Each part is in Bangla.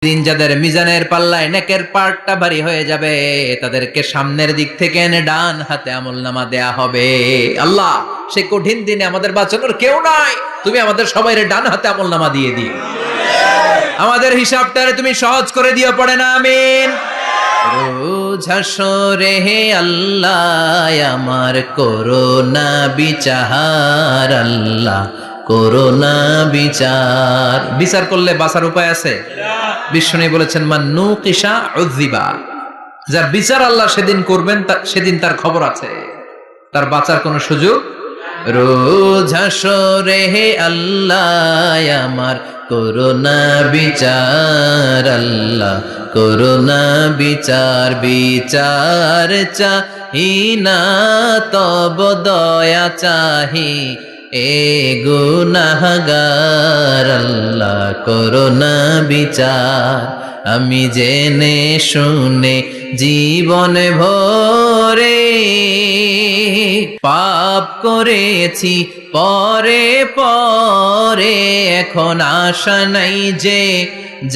দিন যাদের মিজানের পাল্লায় নেকের পার্টটা ভারী হয়ে যাবে তাদেরকে সামনের দিক থেকে এনে ডান হাতে আমলনামা দেয়া হবে। আল্লাহ, সেই কঠিন দিনে আমাদের বাঁচানোর কেউ নাই, তুমি আমাদের সবাইরে ডান হাতে আমলনামা দিয়ে দিও, আমাদের হিসাবটারে তুমি সহজ করে দিও, পড়ে না আমিন। রোজ হাসরে হে আল্লাহ আমার করোনা বিচার, আল্লাহ করোনা বিচার। বিচার করলে বাঁচার উপায় আছে? বিশ্বনবী বলেছেন মান নুকিশা উযিবা, যার বিচার আল্লাহ সেদিন করবেন সেদিন তার খবর আছে, তার বাঁচার কোনো সুযোগ। রোজ হাসরে হে আল্লাহ আমার করোনা বিচার, আল্লাহ করোনা বিচার। বিচার চাহি না তব দয়া চাহি এ গুনাহগার, আল্লাহ করোনা বিচার। আমি জেনে শুনে জীবন ভরে পাপ করেছি পরে পরে, এখন আশা নাই যে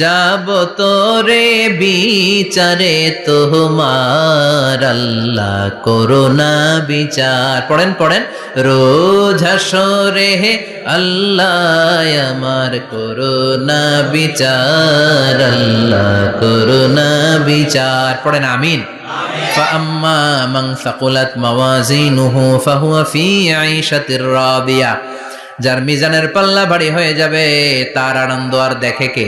যাব তোরে বিচারে তোমার, আল্লাহ করোনা বিচার। পড়েন পড়েন, রোজ হাসরে হে আল্লাহ আমার করোনা বিচার, আল্লাহ করোনা বিচার। পড়েন আমিন। فأما من ثقلت موازينه فهو في عيشة راضية, যার মিজানের পাল্লা ভারী হয়ে যাবে তার আনন্দ আর দেখে কে?